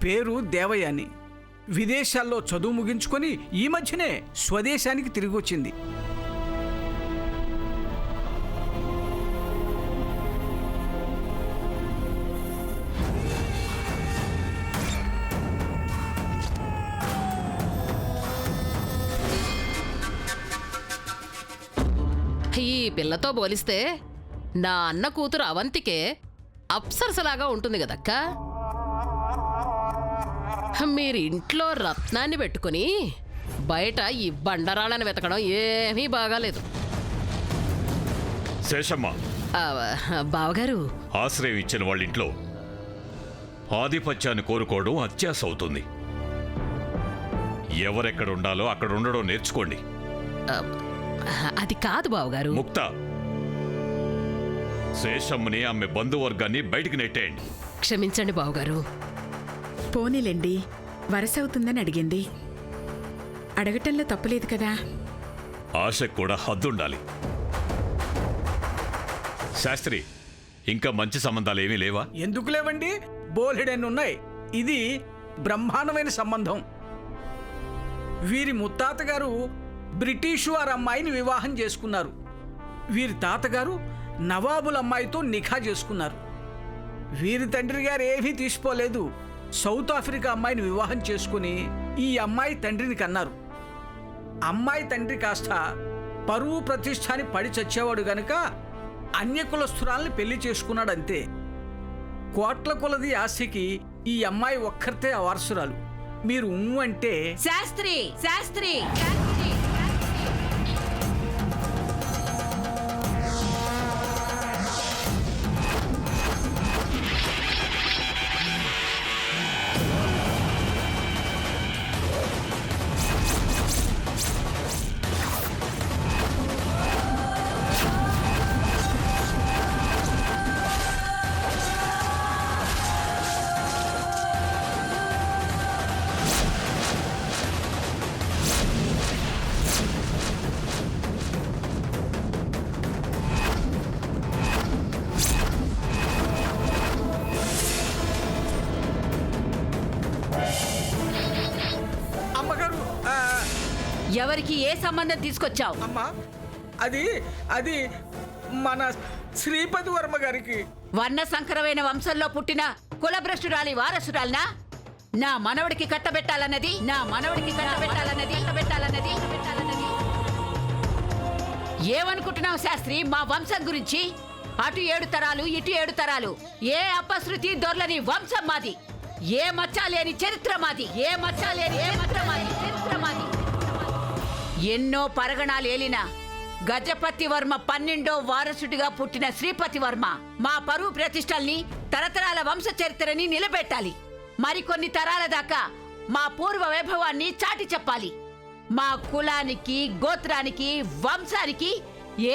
పేరు దేవయాని. విదేశాల్లో చదువు ముగించుకొని ఈ మధ్యనే స్వదేశానికి తిరిగి వచ్చింది. ఈ పిల్లతో పోలిస్తే నా అన్న కూతురు అవంతికే అప్సరసలాగా ఉంటుంది కదక్క. మీరు ఇంట్లో రత్నాన్ని పెట్టుకుని బయట ఈ బండరాళ్ళని వెతకడం ఏమీ బాగాలేదు. శేషమ్మ, బావగారు, ఆశ్రయం ఇచ్చిన వాళ్ళ ఇంట్లో ఆధిపత్యాన్ని కోరుకోవడం అత్యాశ అవుతుంది. ఎవరెక్కడ ఉండాలో అక్కడ ఉండడం నేర్చుకోండి. అది కాదు బావగారు. ముక్త, శేషమ్మని ఆమె బంధువర్గాన్ని బయటికి నెట్టేయండి. క్షమించండి బావగారు. పోనీలేండి, వరసవుతుందని అడిగింది. అడగటంలో తప్పులేదు కదా. ఆశకు కూడా హద్దుండాలి. శాస్త్రి, ఇంకా మంచి సంబంధాలు ఏమీ లేవా? ఎందుకు లేవండి, బోలెడెన్నున్నాయి. ఇది బ్రహ్మాండమైన సంబంధం. వీరి ముత్తాతగారు బ్రిటిషు వారి అమ్మాయిని వివాహం చేసుకున్నారు. వీరి తాతగారు నవాబుల అమ్మాయితో నిఖా చేసుకున్నారు. వీరి తండ్రి గారు ఏమీ తీసుకోలేదు. సౌత్ ఆఫ్రికా అమ్మాయిని వివాహం చేసుకుని ఈ అమ్మాయి తండ్రిని కన్నారు. అమ్మాయి తండ్రి కాస్త పరువు ప్రతిష్టాని పడి చచ్చేవాడు గనుక అన్యకులస్తురాల్ని పెళ్లి చేసుకున్నాడంతే. కోట్ల కొలది ఆస్తికి ఈ అమ్మాయి ఒక్కరితే వారసురాలు. మీరు అంటే శాస్త్రి శాస్త్రి ఎవరికి ఏ సంబంధం తీసుకొచ్చావు? అమ్మా, అది అది మన శ్రీపతి వర్మ గారికి. వర్ణ సంకరమైన వంశంలో పుట్టిన కులభ్రష్టురాలి వారసురాలినా? నా మనవడికి కట్టబెట్టాలన్నది ఏమనుకుంటున్నావు శాస్త్రి మా వంశం గురించి? అటు 7 తరాలు ఇటు 7 తరాలు, ఏ అపశృతి దొర్లని వంశం మాది. ఏ మచ్చ లేని చరిత్ర మాది. ఎన్నో పరగణాలు ఏలిన గజపతి వర్మ 12వ వారసుడిగా పుట్టిన శ్రీపతి వర్మ మా పరువు ప్రతిష్టల్ని, తరతరాల వంశ చరిత్రని నిలబెట్టాలి. మరికొన్ని తరాల దాకా మా పూర్వ వైభవాన్ని చాటి చెప్పాలి. మా కులానికి, గోత్రానికి, వంశానికి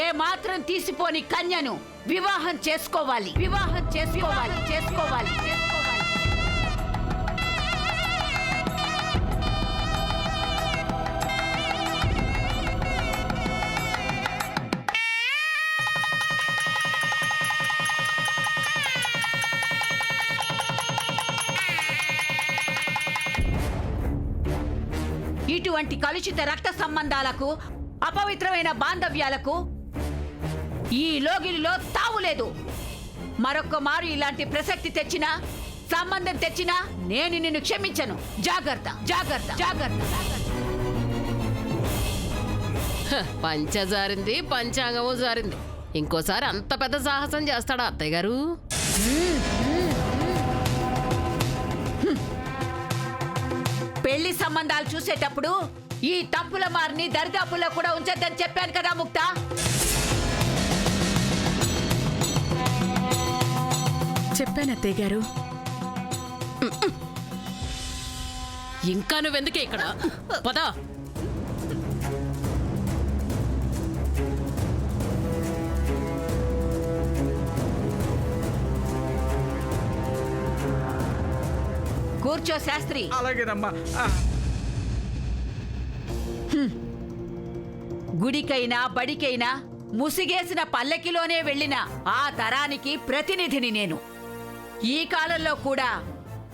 ఏ మాత్రం తీసిపోని కన్యను వివాహం చేసుకోవాలి. ఇటువంటి కలుషిత రక్త సంబంధాలకు, అపవిత్రమైన బాంధవ్యాలకు ఈ లోగిలిలో తావులేదు. మరొక్క మారు ఇలాంటి ప్రసక్తి తెచ్చినా, సంబంధం తెచ్చినా నేను నిన్ను క్షమించను. జాగ్రత్త. పంచ జారింది, పంచాంగము జారింది. ఇంకోసారి అంత పెద్ద సాహసం చేస్తాడా అత్తయ్య గారు? పెళ్లి సంబంధాలు చూసేటప్పుడు ఈ తప్పుల మారిని దరిదాపుల్లో కూడా ఉంచొద్దని చెప్పాను కదా ముక్త. చెప్పాను అత్తయ్య గారు. ఇంకా నువ్వెందుకే ఇక్కడ? పదా. కూర్చో శాస్త్రి. అలాగేనమ్మా. గుడికైనా బడికైనా ముసిగేసిన పల్లకిలోనే వెళ్ళిన ఆ తరానికి ప్రతినిధిని నేను. ఈ కాలంలో కూడా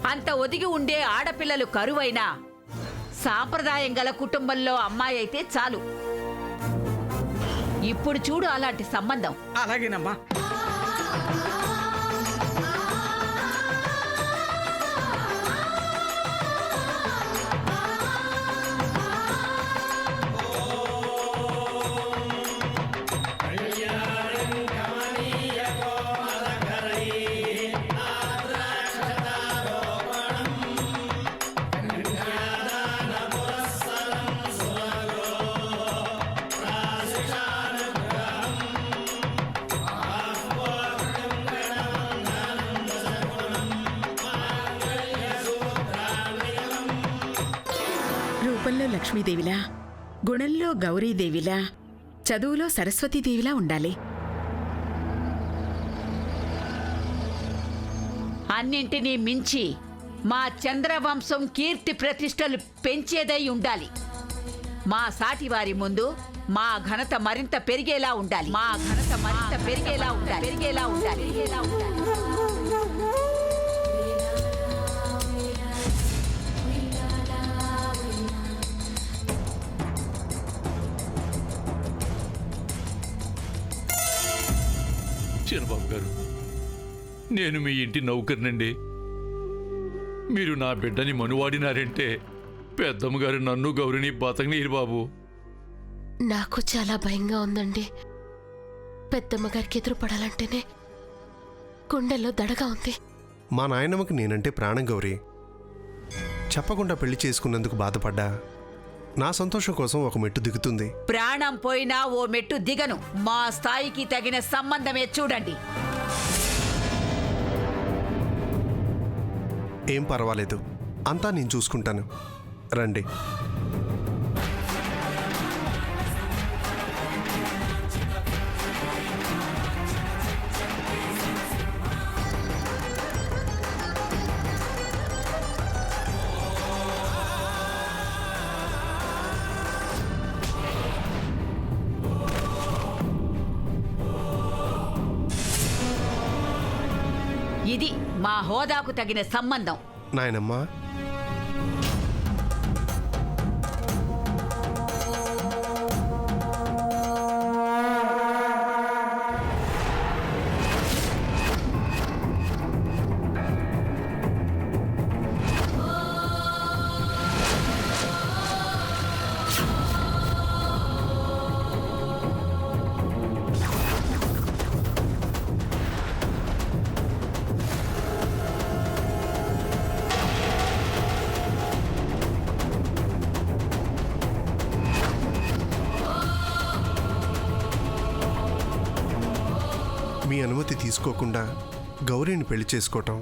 అంత ఒదిగి ఉండే ఆడపిల్లలు కరువైనా సాంప్రదాయం గల కుటుంబంలో అమ్మాయి అయితే చాలు. ఇప్పుడు చూడు అలాంటి సంబంధం. అలాగేనమ్మా. రూపంలో లక్ష్మీదేవిలా, గుణంలో గౌరీదేవిలా, చదువులో సరస్వతీదేవిలా ఉండాలి. అన్నింటినీ మించి మా చంద్రవంశం కీర్తి ప్రతిష్టలు పెంచేదై ఉండాలి. మా సాటివారి ముందు మా ఘనత మరింత పెరిగేలా ఉండాలి. మా ఘనత మరింత పెరిగేలా ఉండాలి. పెరిగేలా ఉండాలి. పెరిగేలా ఉండాలి. చిన్నబాబు గారు, నేను మీ ఇంటి నౌకర్నండి. మీరు నా బిడ్డని మనువాడినారంటే పెద్దమ్మగారు నన్ను గౌరిని బతకనీరు బాబు. నాకు చాలా భయంగా ఉందండి. పెద్దమ్మ గారికి ఎదురుపడాలంటేనే గుండెల్లో దడగా ఉంది. మా నాయనమ్మకి నేనంటే ప్రాణం గౌరీ. చెప్పకుండా పెళ్లి చేసుకున్నందుకు బాధపడ్డా నా సంతోషం కోసం ఒక మెట్టు దిగుతుంది. ప్రాణం పోయినా ఓ మెట్టు దిగను. మా స్థాయికి తగిన సంబంధమే చూడండి. ఏం పర్వాలేదు, అంతా నేను చూసుకుంటాను. రండి. ఇది మా హోదాకు తగిన సంబంధం. నాయనమ్మా, మీ అనుమతి తీసుకోకుండా గౌరీని పెళ్లి చేసుకోవటం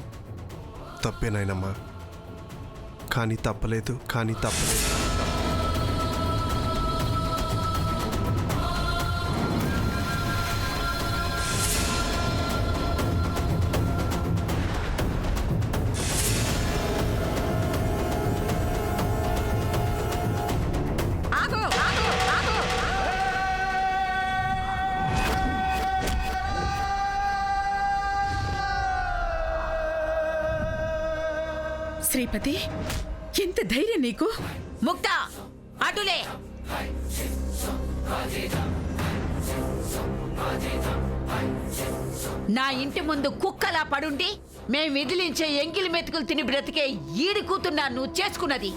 తప్పే నాయనమ్మా. కానీ తప్పలేదు. శ్రీపతి, ఎంత ధైర్యం నీకు? ముక్త అటులే. నా ఇంటి ముందు కుక్కలా పడుండి మేం విదిలించే ఎంగిలి మెతుకులు తిని బ్రతికే ఈడి కూతున్నా నువ్వు చేసుకున్నది.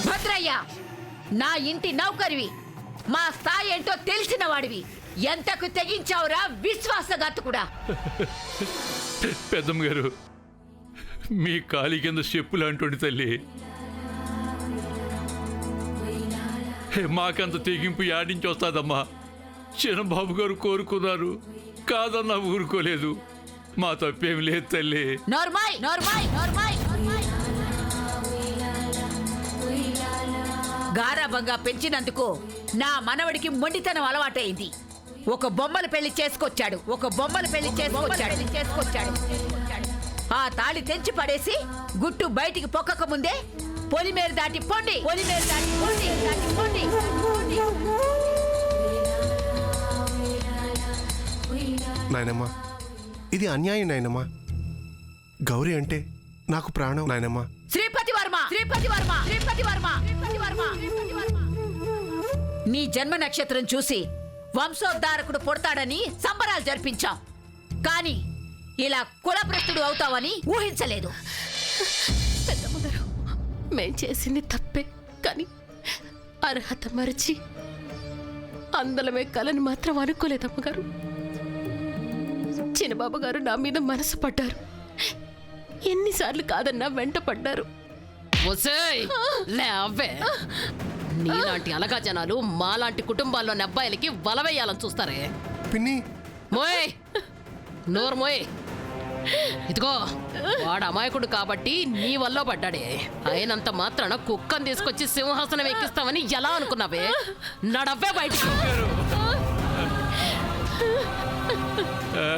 భద్రయ్య, నా ఇంటి నౌకరివి, మా స్థాయి ఏంటో తెలిసిన వాడివి. ఎంతకు తెగించావురా విశ్వాసఘాతకుడా? పెద్దమ్మ గారు, మీ కాలి కింద చెప్పులు అంటుండి తల్లి. మాకంత తెగింపు యాడించి వస్తాదమ్మా. చిన్నబాబు గారు కోరుకున్నారు, కాదన్నా ఊరుకోలేదు. మా తప్పేం లేదు తల్లి. నోర్మాయ్ నోర్మాయ్ నోర్మాయ్ నోర్మాయ్. గారాబంగా పెంచినందుకు నా మనవడికి మొండితనం అలవాటైంది. ఒక బొమ్మల పెళ్లి చేసుకొచ్చాడు, ఒక బొమ్మల పెళ్లి చేసుకొచ్చాడు. ఆ తాళి తెంచి పడేసి గుట్టు బయటికి పొక్కక ముందే పొలిమేరు దాటి పొండి. నాయనమ్మా, ఇది అన్యాయం నాయనమ్మా. గౌరీ అంటే నాకు ప్రాణం నాయనమ్మా. శ్రీపతి వర్మ. నీ జన్మ నక్షత్రం చూసి వంశోద్ధారకుడు పుడతాడని సంబరాలు జరిపించాం, కానీ ఇలా కులభ్రష్టుడు అవుతావని ఊహించలేదు. పెద్దమ్మగారు, మేం చేసింది తప్పే, కానీ అర్హత మరిచి అందలమే కలని మాత్రం అనుకోలేదమ్మగారు. చిన్నబాబు గారు నా మీద మనసు పడ్డారు, ఎన్నిసార్లు కాదన్నా వెంట పడ్డారు. నీలాంటి అలగా జనాలు మాలాంటి కుటుంబాల్లోని అబ్బాయిలకి వలవేయాలని చూస్తారే. పిన్ని, మోయ్ నోరు మోయ్. ఇదిగో, వాడు అమాయకుడు కాబట్టి నీ వల్ల పడ్డాడే. అయినంత మాత్రాన కుక్కను తీసుకొచ్చి సింహాసనం ఎక్కిస్తామని ఎలా అనుకున్నావే? నడవ్వే బయటికి.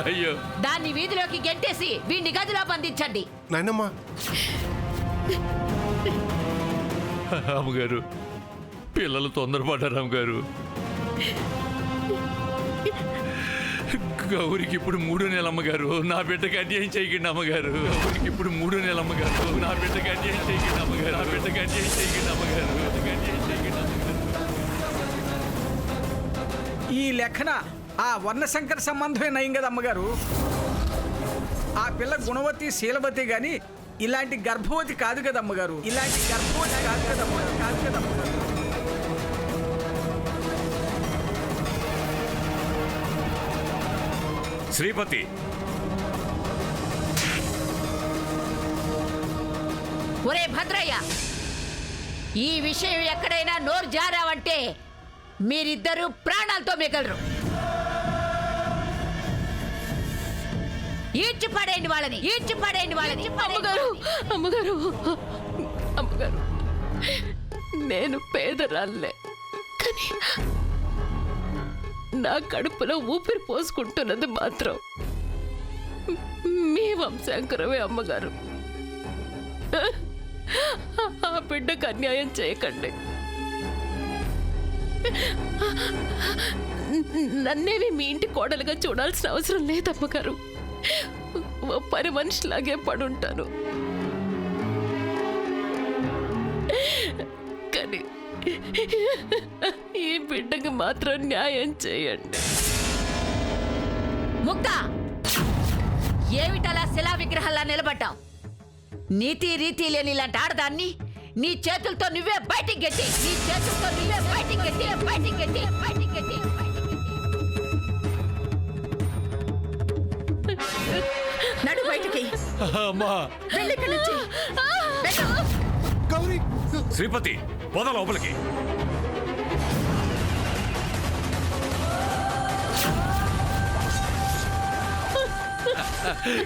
అయ్యో, దాన్ని వీధిలోకి గెంటేసి వీడిని గదిలో బంధించండి. నాయనమ్మా, అమ్మగారు, పిల్లలు తొందరపడ్డారు అమ్మగారు. గౌరికి ఇప్పుడు 3 నెలలు అమ్మగారు. నా బిడ్డకి అన్యాయం చేయకండి అమ్మగారు. గౌరికి ఇప్పుడు 3 నెలలు అమ్మగారు. నా బిడ్డకి అన్యాయం చేయకండి అమ్మగారు. నా బిడ్డకి అన్యాయం చేయకండి అమ్మగారు. ఈ లెక్కన ఆ వర్ణశంకర సంబంధమే నయం కదా అమ్మగారు. ఆ పిల్ల గుణవతి శీలవతి గాని ఇలాంటి గర్భవతి కాదు కదా అమ్మగారు. శ్రీపతి, ఒరే భద్రయ్య, ఈ విషయం ఎక్కడైనా నోరు జారావంటే మీరిద్దరూ ప్రాణాలతో మిగలరు. ఈడ్చి పడేయండి వాళ్ళని. అమ్మగారు, నేను పేదరాళ్ళే, కానీ నా కడుపులో ఊపిరి పోసుకుంటున్నది మాత్రం మీ వంశాంకరమే అమ్మగారు. ఆ బిడ్డకు అన్యాయం చేయకండి. నన్నేవి మీ ఇంటి కోడలుగా చూడాల్సిన అవసరం లేదమ్మగారు. ఓ పని మనిషిలాగే పడుంటాను, కానీ ఈ బిడ్డకి మాత్రం న్యాయం చేయండి. ముక్త, ఏమిటలా శిలా విగ్రహాల్లా నిలబడ్డావు? నీతి రీతి లేని ఇలాంటి ఆడదాన్ని నీ చేతులతో నువ్వే బయటికి గెట్టి. నడు బయటికి. అమ్మా, వెళ్ళి ఇక్కడి నుంచి. గౌరీ, శ్రీపతి, పోద లోపలికి.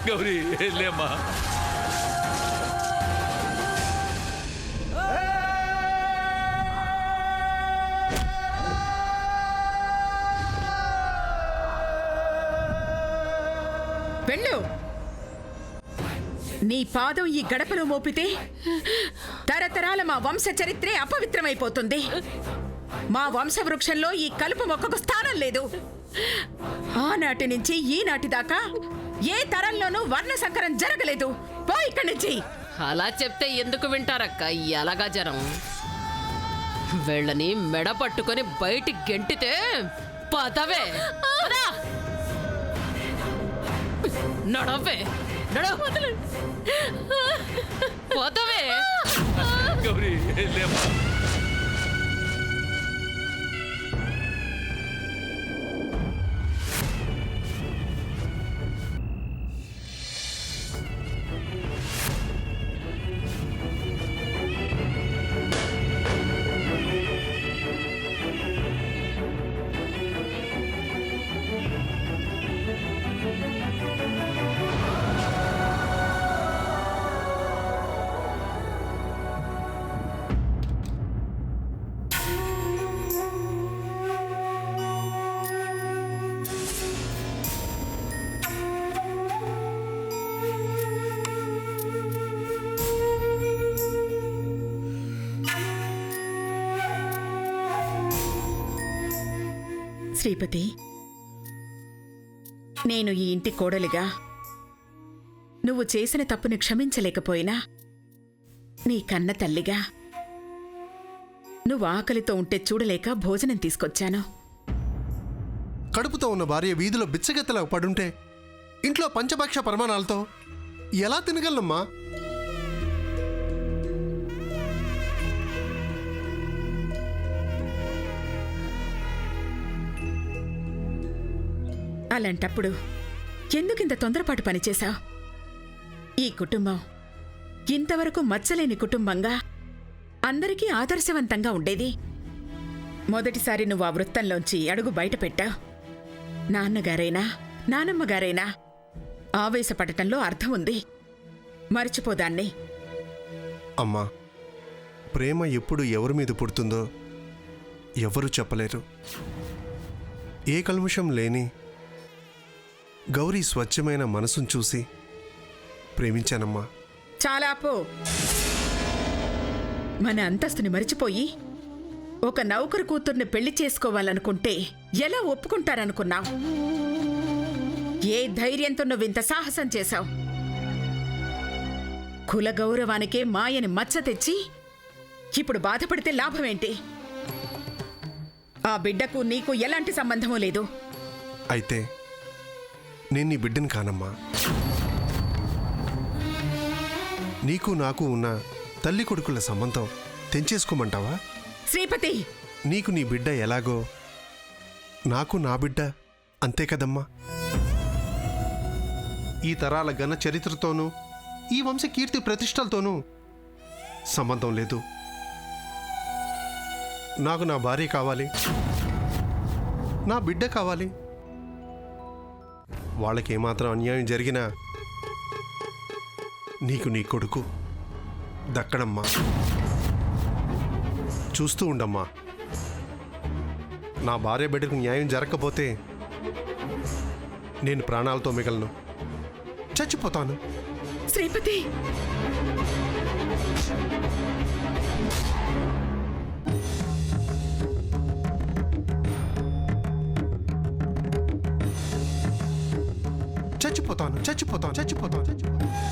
గౌరీ లేమ్మా. వెళ్ళు. నీ పాదం ఈ గడపలో మోపితే తరతరాల మా వంశ చరిత్రే అపవిత్రమైపోతుంది. మా వంశవృక్షంలో ఈ కలుపు మొక్కకు స్థానం లేదు. ఆనాటి నుంచి ఈనాటి దాకా ఏ తరంలోనూ వర్ణ సంకరం జరగలేదు. పో ఇక్కడి నుంచి. అలా చెప్తే ఎందుకు వింటారక్క ఎలాగా జనం? వీళ్ళని మెడ పట్టుకొని బయటికి గెంటితే పదవే. నడవే, పోతవే. గౌరీ లేమ్మా. శ్రీపతి, నేను ఈ ఇంటి కోడలిగా నువ్వు చేసిన తప్పుని క్షమించలేకపోయినా నీ కన్న తల్లిగా నువ్వు ఆకలితో ఉంటే చూడలేక భోజనం తీసుకొచ్చాను. కడుపుతో ఉన్న భార్య వీధిలో బిచ్చగెత్తలా పడుంటే ఇంట్లో పంచభక్ష ప్రమాణాలతో ఎలా తినగలనమ్మా? అలాంటప్పుడు ఎందుకింత తొందరపాటు పనిచేశావు? ఈ కుటుంబం ఇంతవరకు మచ్చలేని కుటుంబంగా అందరికీ ఆదర్శవంతంగా ఉండేది. మొదటిసారి నువ్వు ఆ వృత్తంలోంచి అడుగు బయట పెట్టావు. నాన్నగారైనా నానమ్మగారైనా ఆవేశపడటంలో అర్థం ఉంది. మర్చిపోదాన్ని. అమ్మా, ప్రేమ ఎప్పుడు ఎవరి మీద పుడుతుందో ఎవరు చెప్పలేరు. ఏ కల్మషం లేని గౌరీ స్వచ్ఛమైన మనసును చూసి ప్రేమించానమ్మా. చాలా పో. మన అంతస్తుని మరిచిపోయి ఒక నౌకరు కూతుర్ని పెళ్లి చేసుకోవాలనుకుంటే ఎలా ఒప్పుకుంటారనుకున్నావు? ఏ ధైర్యంతో నువ్వు ఇంత సాహసం చేశావు? కుల గౌరవానికే మాయని మచ్చ తెచ్చి ఇప్పుడు బాధపడితే లాభమేంటి? ఆ బిడ్డకు నీకు ఎలాంటి సంబంధమూ లేదు. అయితే నేను నీ బిడ్డను కానమ్మా. నీకు నాకు ఉన్న తల్లి కొడుకుల సంబంధం తెంచేసుకోమంటావా? శ్రీపతి, నీకు నీ బిడ్డ ఎలాగో నాకు నా బిడ్డ అంతే కదమ్మా. ఈ తరాల ఘన చరిత్రతోనూ ఈ వంశ కీర్తి ప్రతిష్టలతోనూ సంబంధం లేదు. నాకు నా భార్య కావాలి, నా బిడ్డ కావాలి. వాళ్ళకేమాత్రం అన్యాయం జరిగినా నీకు నీ కొడుకు దక్కడమ్మా. చూస్తూ ఉండమ్మా. నా భార్య బిడ్డకు న్యాయం జరగకపోతే నేను ప్రాణాలతో మిగలను, చచ్చిపోతాను. శ్రీపతి, చచ్చిపోతాను చచ్చిపోతాను చచ్చిపోతాను చచ్చిపోతాను.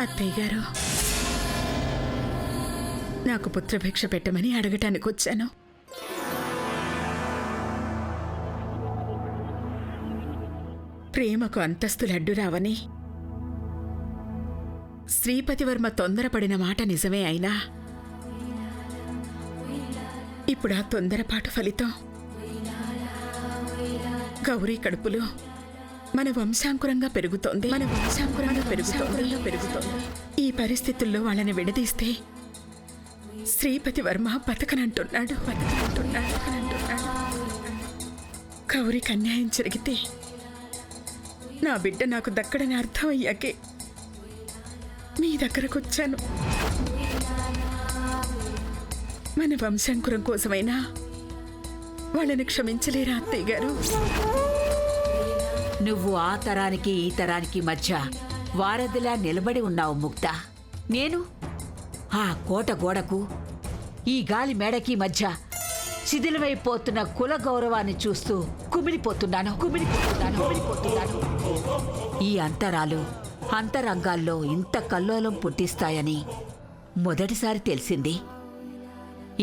అత్తయ్య గారు, నాకు పుత్రభిక్ష పెట్టమని అడగటానికి వచ్చాను. ప్రేమకు అంతస్తులు అడ్డు రావని శ్రీపతివర్మ తొందరపడిన మాట నిజమే అయినా ఇప్పుడు ఆ తొందరపాటు ఫలితం గౌరీ కడుపులో మన వంశాంకురంగా పెరుగుతోంది. ఈ పరిస్థితుల్లో వాళ్ళని విడదీస్తే శ్రీపతి వర్మ బతకనంటున్నాడు. గౌరికి అన్యాయం జరిగితే నా బిడ్డ నాకు దక్కడని అర్థం అయ్యాకే మీ దగ్గరకు వచ్చాను. మన వంశాంకురం కోసమైనా వాళ్ళని క్షమించలేరా అత్తయ్య గారు? నువ్వు ఆ తరానికి ఈ తరానికి మధ్య వారధిలా నిలబడి ఉన్నావు ముక్త. నేను ఆ కోట గోడకు ఈ గాలి మేడకి మధ్య శిథిలమైపోతున్న కుల గౌరవాన్ని చూస్తూ కుమిలిపోతున్నాను. ఈ అంతరాలు అంతరంగాల్లో ఇంత కల్లోలం పుట్టిస్తాయని మొదటిసారి తెలిసింది.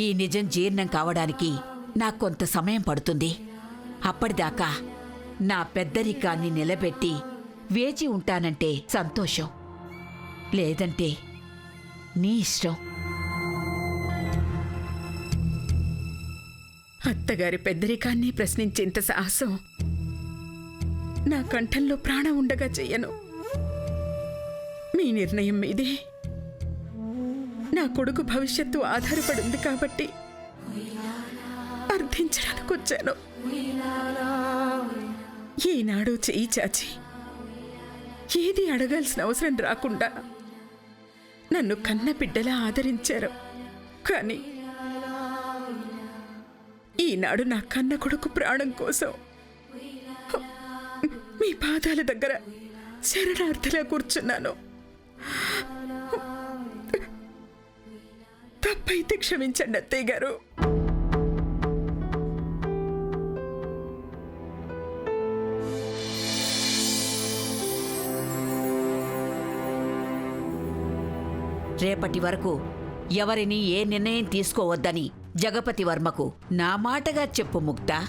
ఈ నిజం జీర్ణం కావడానికి నాకు కొంత సమయం పడుతుంది. అప్పటిదాకా నా పెద్దరికాన్ని నిలబెట్టి వేచి ఉంటానంటే సంతోషం, లేదంటే నీ ఇష్టం. అత్తగారి పెద్దరికాన్ని ప్రశ్నించేంత సాహసం నా కంఠంలో ప్రాణం ఉండగా చెయ్యను. మీ నిర్ణయం మీదే. నా కొడుకు భవిష్యత్తు ఆధారపడింది కాబట్టి అర్థించడానికి వచ్చాను. ఈనాడు చేయి చాచి ఏది అడగాల్సిన అవసరం రాకుండా నన్ను కన్న బిడ్డలా ఆదరించారు. కానీ ఈనాడు నా కన్న కొడుకు ప్రాణం కోసం మీ పాదాల దగ్గర శరణార్థిలా కూర్చున్నాను. తప్పైతే క్షమించండి అత్తయ్య గారు. రేపటి వరకు ఎవరిని ఏ నిర్ణయం తీసుకోవద్దని జగపతి వర్మకు నా మాటగా చెప్పు ముక్తా.